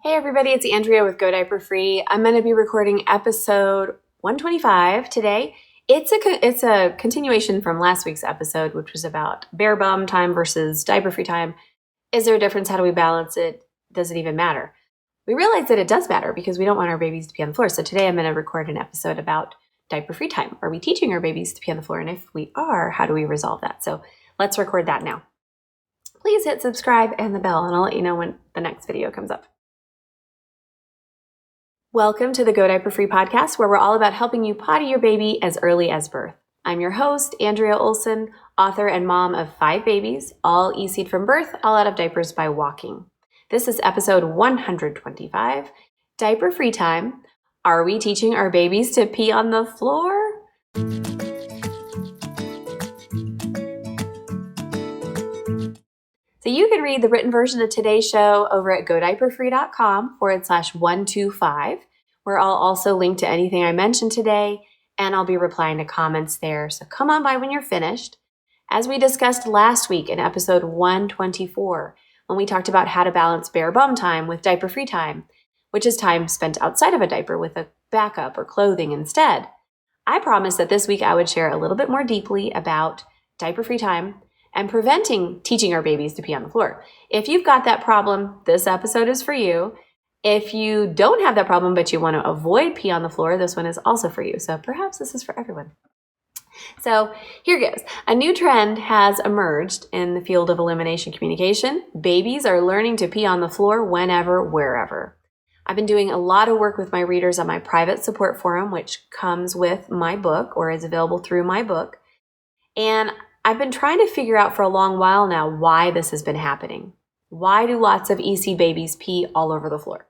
Hey everybody, it's Andrea with Go Diaper-free. I'm going to be recording episode 125 today. It's a continuation from last week's episode, which was about bare bum time versus diaper-free time. Is there a difference? How do we balance it? Does it even matter? We realize that it does matter because we don't want our babies to pee on the floor. So today I'm going to record an episode about diaper-free time. Are we teaching our babies to pee on the floor? And if we are, how do we resolve that? So let's record that now. Please hit subscribe and the bell, and I'll let you know when the next video comes up. Welcome to the Go Diaper-free podcast, where we're all about helping you potty your baby as early as birth. I'm your host, Andrea Olson, author and mom of 5 babies, all ECed from birth, all out of diapers by walking. This is episode 125, Diaper-free time. Are we teaching our babies to pee on the floor? So you can read the written version of today's show over at godiaperfree.com/125, where I'll also link to anything I mentioned today, and I'll be replying to comments there. So come on by when you're finished. As we discussed last week in episode 124, when we talked about how to balance bare bum time with diaper-free time, which is time spent outside of a diaper with a backup or clothing instead, I promised that this week I would share a little bit more deeply about diaper-free time and preventing teaching our babies to pee on the floor. If you've got that problem, this episode is for you. If you don't have that problem, but you want to avoid pee on the floor, this one is also for you. So perhaps this is for everyone. So here goes. A new trend has emerged in the field of elimination communication. Babies are learning to pee on the floor whenever, wherever. I've been doing a lot of work with my readers on my private support forum, which comes with my book or is available through my book. And I've been trying to figure out for a long while now why this has been happening. Why do lots of EC babies pee all over the floor?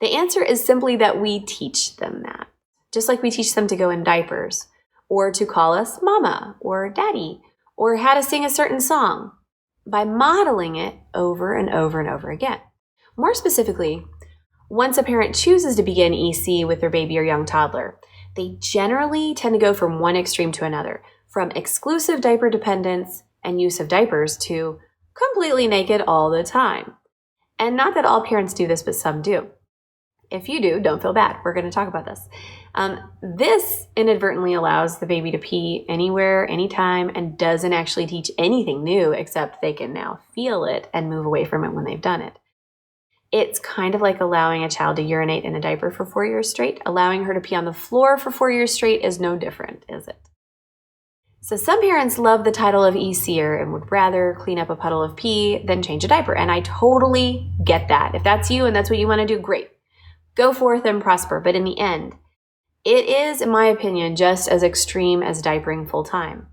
The answer is simply that we teach them that. Just like we teach them to go in diapers, or to call us mama or daddy, or how to sing a certain song, by modeling it over and over and over again. More specifically, once a parent chooses to begin EC with their baby or young toddler, they generally tend to go from one extreme to another, from exclusive diaper dependence and use of diapers to completely naked all the time. And not that all parents do this, but some do. If you do, don't feel bad. We're going to talk about this. This inadvertently allows the baby to pee anywhere, anytime, and doesn't actually teach anything new, except they can now feel it and move away from it when they've done it. It's kind of like allowing a child to urinate in a diaper for 4 years straight. Allowing her to pee on the floor for 4 years straight is no different, is it? So some parents love the title of ECer and would rather clean up a puddle of pee than change a diaper. And I totally get that. If that's you and that's what you want to do, great. Go forth and prosper. But in the end, it is, in my opinion, just as extreme as diapering full time.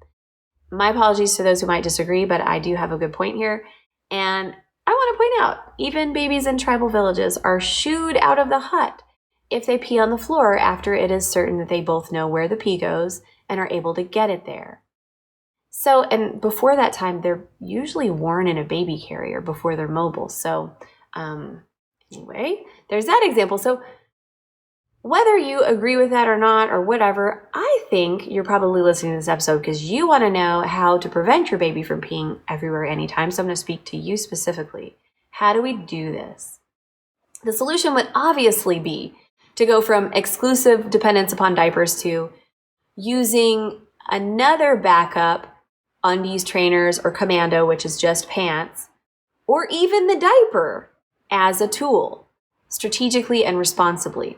My apologies to those who might disagree, but I do have a good point here. And I want to point out, even babies in tribal villages are shooed out of the hut if they pee on the floor after it is certain that they both know where the pee goes and are able to get it there. So, and before that time, they're usually worn in a baby carrier before they're mobile. So, anyway, there's that example. So, whether you agree with that or not, or whatever, I think you're probably listening to this episode because you want to know how to prevent your baby from peeing everywhere, anytime. So, I'm going to speak to you specifically. How do we do this? The solution would obviously be to go from exclusive dependence upon diapers to using another backup, undies, trainers, or commando, which is just pants, or even the diaper as a tool, strategically and responsibly.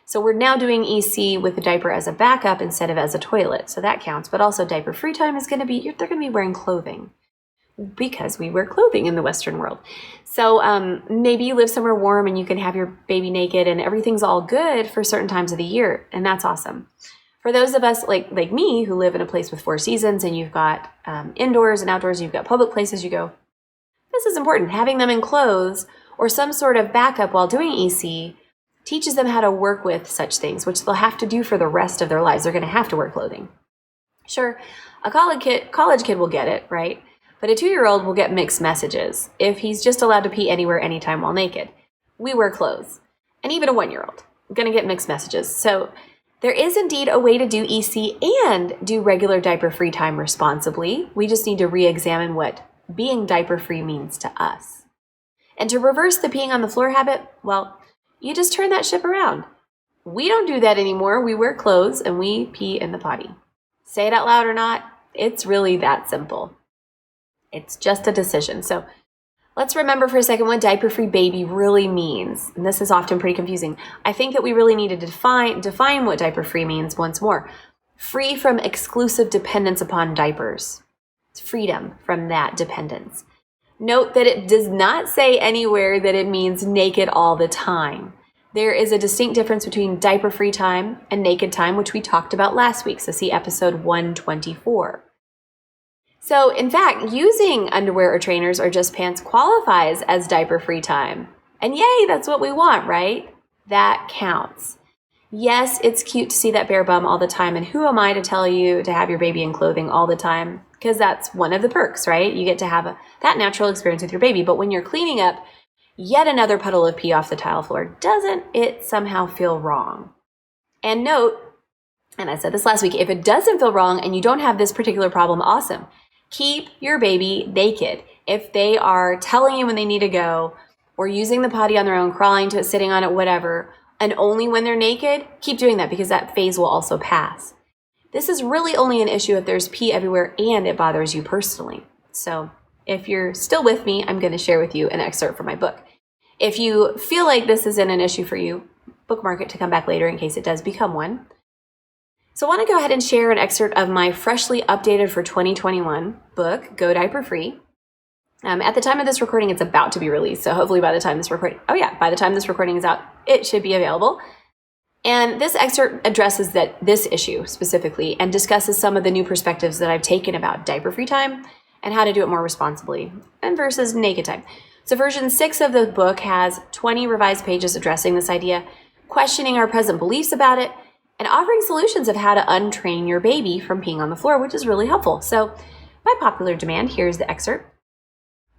So we're now doing EC with the diaper as a backup instead of as a toilet, so that counts. But also diaper-free time is going to be, they're going to be wearing clothing because we wear clothing in the Western world. So maybe you live somewhere warm and you can have your baby naked and everything's all good for certain times of the year, and that's awesome. For those of us like me who live in a place with 4 seasons and you've got indoors and outdoors, you've got public places you go, this is important. Having them in clothes or some sort of backup while doing EC teaches them how to work with such things, which they'll have to do for the rest of their lives. They're going to have to wear clothing. Sure, a college kid will get it, right? But a 2-year-old will get mixed messages if he's just allowed to pee anywhere, anytime while naked. We wear clothes. And even a 1-year-old going to get mixed messages. So there is indeed a way to do EC and do regular diaper-free time responsibly. We just need to re-examine what being diaper-free means to us. And to reverse the peeing on the floor habit, well, you just turn that ship around. We don't do that anymore. We wear clothes and we pee in the potty. Say it out loud or not, it's really that simple. It's just a decision. So let's remember for a second what diaper-free baby really means. And this is often pretty confusing. I think that we really need to define what diaper-free means once more. Free from exclusive dependence upon diapers. It's freedom from that dependence. Note that it does not say anywhere that it means naked all the time. There is a distinct difference between diaper-free time and naked time, which we talked about last week. So see episode 124. So in fact, using underwear or trainers or just pants qualifies as diaper-free time. And yay, that's what we want, right? That counts. Yes, it's cute to see that bare bum all the time. And who am I to tell you to have your baby in clothing all the time? Because that's one of the perks, right? You get to have that natural experience with your baby. But when you're cleaning up yet another puddle of pee off the tile floor, doesn't it somehow feel wrong? And note, and I said this last week, if it doesn't feel wrong and you don't have this particular problem, awesome. Keep your baby naked. If they are telling you when they need to go or using the potty on their own, crawling to it, sitting on it, whatever, and only when they're naked, keep doing that because that phase will also pass. This is really only an issue if there's pee everywhere and it bothers you personally. So if you're still with me, I'm going to share with you an excerpt from my book. If you feel like this isn't an issue for you, bookmark it to come back later in case it does become one. So I want to go ahead and share an excerpt of my freshly updated for 2021 book, Go Diaper-free. At the time of this recording, it's about to be released. So hopefully by the time this recording is out, it should be available. And this excerpt addresses this issue specifically and discusses some of the new perspectives that I've taken about diaper-free time and how to do it more responsibly and versus naked time. So version 6 of the book has 20 revised pages addressing this idea, questioning our present beliefs about it, and offering solutions of how to untrain your baby from peeing on the floor, which is really helpful. So by popular demand, here's the excerpt.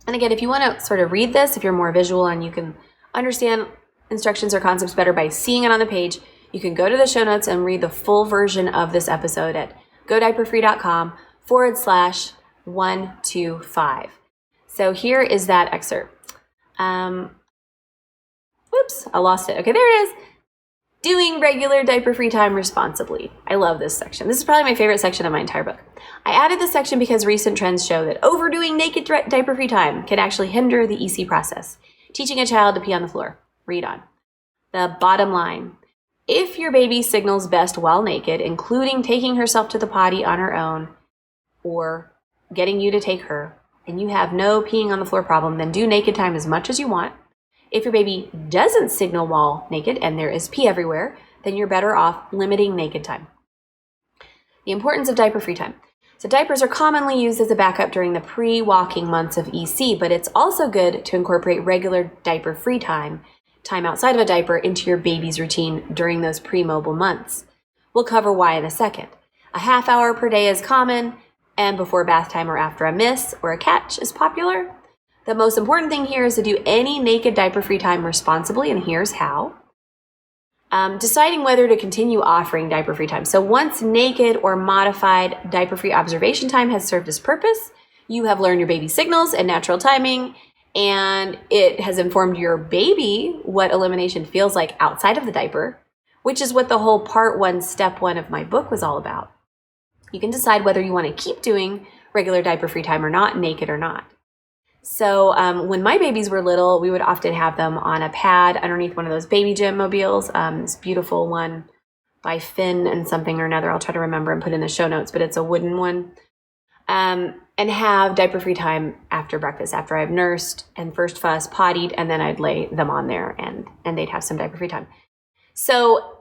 And again, if you want to sort of read this, if you're more visual and you can understand instructions or concepts better by seeing it on the page, you can go to the show notes and read the full version of this episode at godiaperfree.com/125. So here is that excerpt. Whoops, I lost it. Okay, there it is. Doing regular diaper-free time responsibly. I love this section. This is probably my favorite section of my entire book. I added this section because recent trends show that overdoing naked diaper-free time can actually hinder the ECed process, teaching a child to pee on the floor. Read on. The bottom line, if your baby signals best while naked, including taking herself to the potty on her own or getting you to take her, and you have no peeing on the floor problem, then do naked time as much as you want. If your baby doesn't signal while naked and there is pee everywhere, then you're better off limiting naked time. The importance of diaper-free time. So diapers are commonly used as a backup during the pre-walking months of EC, but it's also good to incorporate regular diaper-free time outside of a diaper, into your baby's routine during those pre-mobile months. We'll cover why in a second. A half hour per day is common, and before bath time or after a miss or a catch is popular. The most important thing here is to do any naked diaper-free time responsibly, and here's how. Deciding whether to continue offering diaper-free time. So once naked or modified diaper-free observation time has served its purpose, you have learned your baby's signals and natural timing, and it has informed your baby what elimination feels like outside of the diaper, which is what the whole part 1, step 1 of my book was all about. You can decide whether you want to keep doing regular diaper-free time or not, naked or not. So when my babies were little, we would often have them on a pad underneath one of those baby gym mobiles, this beautiful one by Finn and something or another. I'll try to remember and put in the show notes, but it's a wooden one. And have diaper-free time after breakfast, after I've nursed and first fussed, pottied, and then I'd lay them on there and they'd have some diaper-free time. So,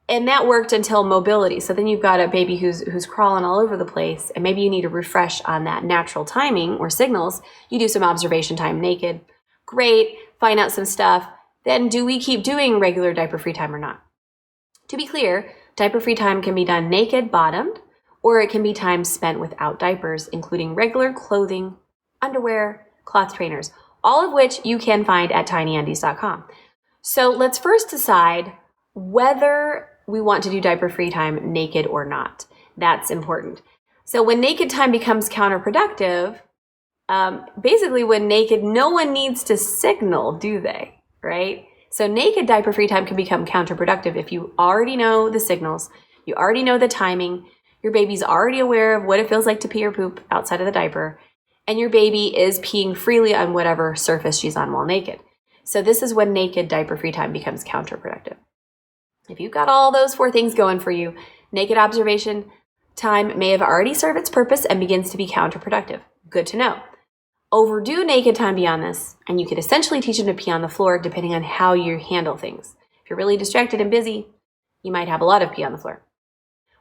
and that worked until mobility. So then you've got a baby who's crawling all over the place, and maybe you need a refresh on that natural timing or signals. You do some observation time naked. Great, find out some stuff. Then do we keep doing regular diaper-free time or not? To be clear, diaper-free time can be done naked, bottomed, or it can be time spent without diapers, including regular clothing, underwear, cloth trainers, all of which you can find at tinyundies.com. So let's first decide whether we want to do diaper-free time naked or not. That's important. So when naked time becomes counterproductive, Basically, when naked, no one needs to signal, do they? Right? So naked diaper-free time can become counterproductive if you already know the signals, you already know the timing, your baby's already aware of what it feels like to pee or poop outside of the diaper, and your baby is peeing freely on whatever surface she's on while naked. So this is when naked diaper-free time becomes counterproductive. If you've got all those 4 things going for you, naked observation time may have already served its purpose and begins to be counterproductive. Good to know. Overdo naked time beyond this, and you could essentially teach them to pee on the floor depending on how you handle things. If you're really distracted and busy, you might have a lot of pee on the floor.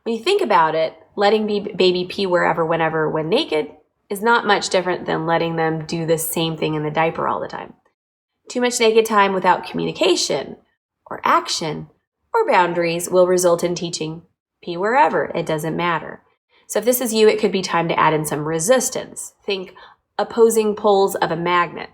When you think about it, letting baby pee wherever, whenever, when naked is not much different than letting them do the same thing in the diaper all the time. Too much naked time without communication or action or boundaries will result in teaching pee wherever. It doesn't matter. So if this is you, it could be time to add in some resistance. Think opposing poles of a magnet.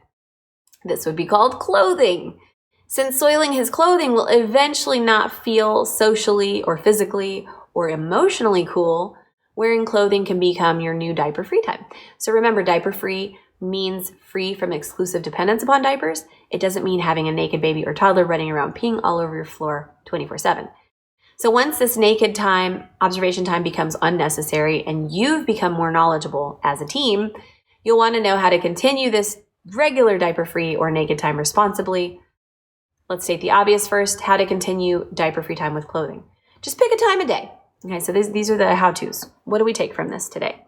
This would be called clothing. Since soiling his clothing will eventually not feel socially or physically or emotionally cool, wearing clothing can become your new diaper-free time. So remember, diaper-free means free from exclusive dependence upon diapers. It doesn't mean having a naked baby or toddler running around peeing all over your floor 24/7. So once this naked time, observation time becomes unnecessary and you've become more knowledgeable as a team, you'll want to know how to continue this regular diaper-free or naked time responsibly. Let's state the obvious first, how to continue diaper-free time with clothing. Just pick a time of day. Okay, so these are the how-tos. What do we take from this today?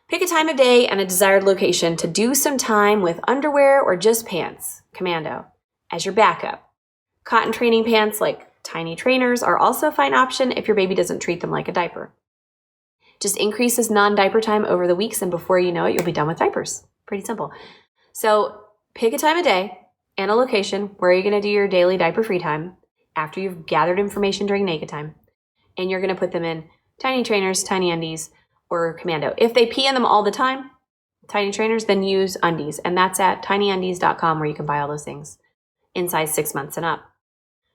Pick a time of day and a desired location to do some time with underwear or just pants, commando, as your backup. Cotton training pants like tiny trainers are also a fine option if your baby doesn't treat them like a diaper. Just increases non-diaper time over the weeks, and before you know it, you'll be done with diapers. Pretty simple. So pick a time of day and a location where you're going to do your daily diaper-free time after you've gathered information during naked time. And you're going to put them in tiny trainers, tiny undies, or commando. If they pee in them all the time, tiny trainers, then use undies. And that's at tinyundies.com where you can buy all those things in size 6 months and up.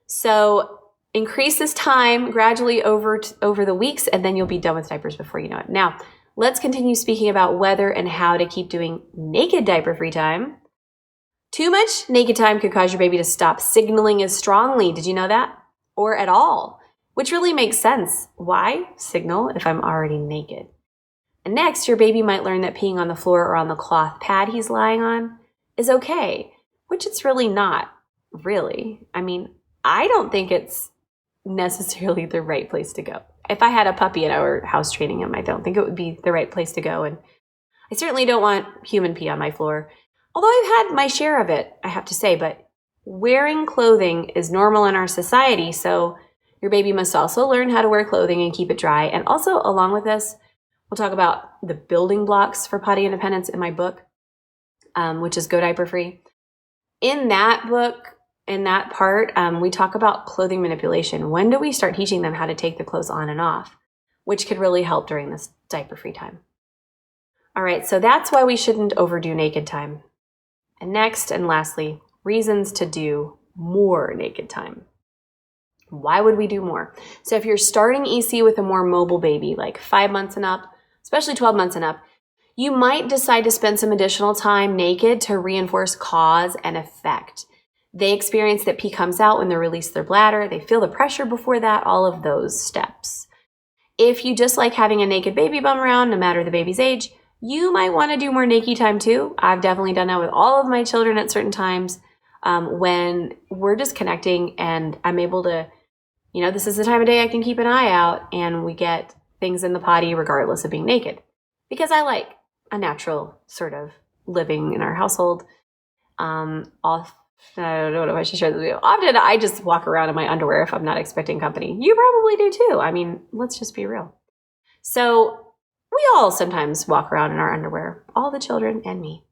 So increase this time gradually over the weeks, and then you'll be done with diapers before you know it. Now, let's continue speaking about whether and how to keep doing naked diaper-free time. Too much naked time could cause your baby to stop signaling as strongly. Did you know that? Or at all, which really makes sense. Why signal if I'm already naked? And next, your baby might learn that peeing on the floor or on the cloth pad he's lying on is okay, which it's really not, really. I mean, I don't think it's necessarily the right place to go. If I had a puppy and I were house training him, I don't think it would be the right place to go. And I certainly don't want human pee on my floor. Although I've had my share of it, I have to say, but wearing clothing is normal in our society. So your baby must also learn how to wear clothing and keep it dry. And also along with this, we'll talk about the building blocks for potty independence in my book, which is Go Diaper Free. In that book, in that part, we talk about clothing manipulation. When do we start teaching them how to take the clothes on and off, which could really help during this diaper-free time. All right, so that's why we shouldn't overdo naked time. And next and lastly, reasons to do more naked time. Why would we do more? So if you're starting EC with a more mobile baby, like 5 months and up, especially 12 months and up, you might decide to spend some additional time naked to reinforce cause and effect. They experience that pee comes out when they release their bladder. They feel the pressure before that, all of those steps. If you just like having a naked baby bum around, no matter the baby's age, you might want to do more naked time too. I've definitely done that with all of my children at certain times when we're just connecting and I'm able to, this is the time of day I can keep an eye out and we get things in the potty regardless of being naked. Because I like a natural sort of living in our household. I don't know if I should share this with you. Often I just walk around in my underwear if I'm not expecting company. You probably do too. I mean, let's just be real. So we all sometimes walk around in our underwear, all the children and me.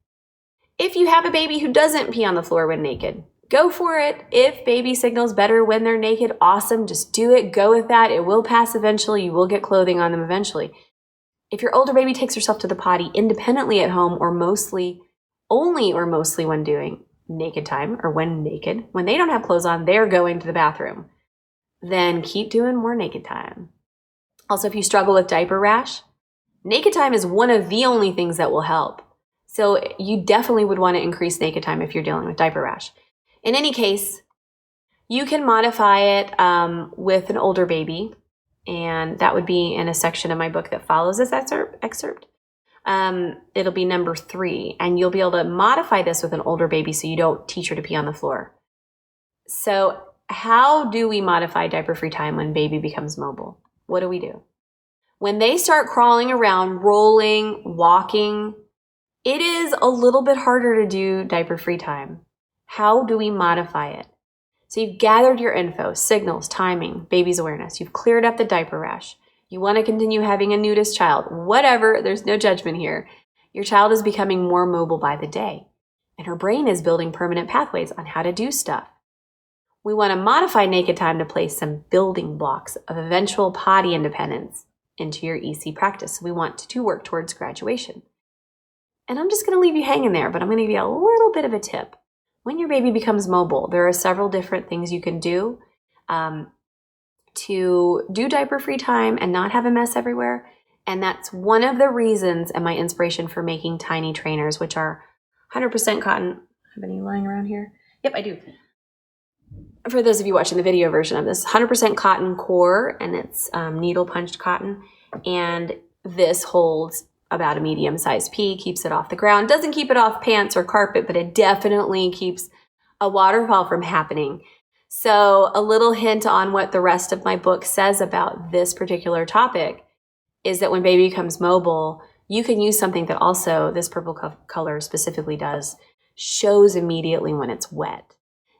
If you have a baby who doesn't pee on the floor when naked, go for it. If baby signals better when they're naked, awesome. Just do it. Go with that. It will pass eventually. You will get clothing on them eventually. If your older baby takes herself to the potty independently at home or mostly when doing naked time or when naked, when they don't have clothes on, they're going to the bathroom, then keep doing more naked time. Also, if you struggle with diaper rash, naked time is one of the only things that will help. So you definitely would want to increase naked time if you're dealing with diaper rash. In any case, you can modify it with an older baby, and that would be in a section of my book that follows this excerpt. It'll be number 3, and you'll be able to modify this with an older baby so you don't teach her to pee on the floor. So how do we modify diaper-free time when baby becomes mobile? What do we do? When they start crawling around, rolling, walking, it is a little bit harder to do diaper-free time. How do we modify it? So you've gathered your info, signals, timing, baby's awareness. You've cleared up the diaper rash. You want to continue having a nudist child. Whatever, there's no judgment here. Your child is becoming more mobile by the day, and her brain is building permanent pathways on how to do stuff. We want to modify naked time to place some building blocks of eventual potty independence into your EC practice. We want to work towards graduation. And I'm just going to leave you hanging there, but I'm going to give you a little bit of a tip. When your baby becomes mobile, there are several different things you can do to do diaper-free time and not have a mess everywhere. And that's one of the reasons and my inspiration for making tiny trainers, which are 100% cotton. Have any lying around here? Yep, I do. For those of you watching the video version of this, 100% cotton core, and it's needle punched cotton. And this holds about a medium-sized pea, keeps it off the ground. Doesn't keep it off pants or carpet, but it definitely keeps a waterfall from happening. So a little hint on what the rest of my book says about this particular topic is that when baby becomes mobile, you can use something that also this purple color specifically does, shows immediately when it's wet.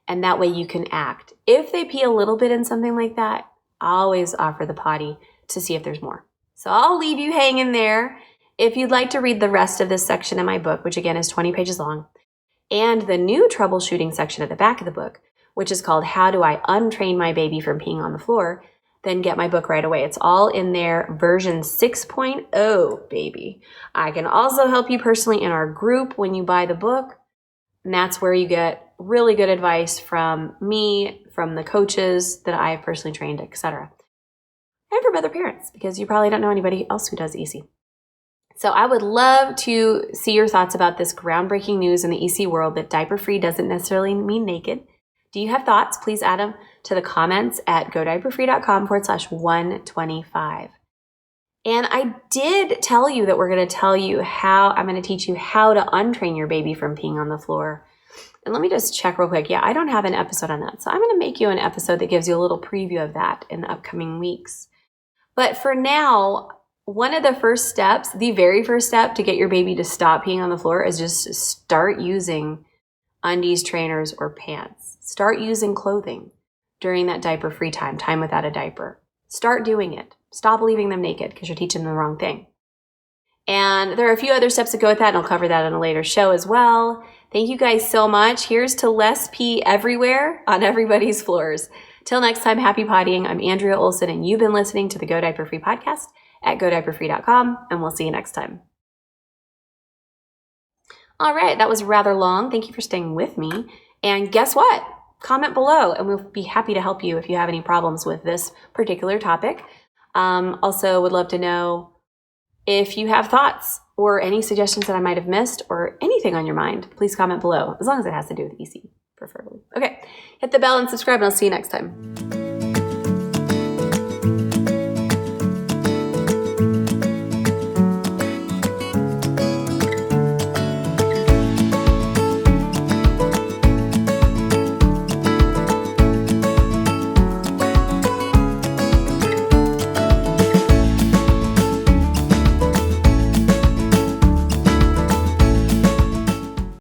And that way you can act. If they pee a little bit in something like that, I always offer the potty to see if there's more. So I'll leave you hanging there. If you'd like to read the rest of this section in my book, which again is 20 pages long, and the new troubleshooting section at the back of the book, which is called How Do I Untrain My Baby from Peeing on the Floor, then get my book right away. It's all in there, version 6.0, baby. I can also help you personally in our group when you buy the book, and that's where you get really good advice from me, from the coaches that I've personally trained, etc. And from other parents, because you probably don't know anybody else who does EC. So I would love to see your thoughts about this groundbreaking news in the EC world that diaper-free doesn't necessarily mean naked. Do you have thoughts? Please add them to the comments at godiaperfree.com/125. And I did tell you that we're going to I'm going to teach you how to untrain your baby from peeing on the floor. And let me just check real quick. Yeah, I don't have an episode on that. So I'm going to make you an episode that gives you a little preview of that in the upcoming weeks. But for now, one of the first steps, the very first step to get your baby to stop peeing on the floor is just start using undies, trainers, or pants. Start using clothing during that diaper-free time without a diaper. Start doing it. Stop leaving them naked because you're teaching them the wrong thing. And there are a few other steps that go with that, and I'll cover that in a later show as well. Thank you guys so much. Here's to less pee everywhere on everybody's floors. Till next time, happy pottying. I'm Andrea Olson, and you've been listening to the Go Diaper Free podcast at godiaperfree.com, and we'll see you next time. All right, that was rather long. Thank you for staying with me. And guess what? Comment below, and we'll be happy to help you if you have any problems with this particular topic. Also, would love to know if you have thoughts or any suggestions that I might have missed or anything on your mind. Please comment below, as long as it has to do with EC, preferably. Okay, hit the bell and subscribe, and I'll see you next time.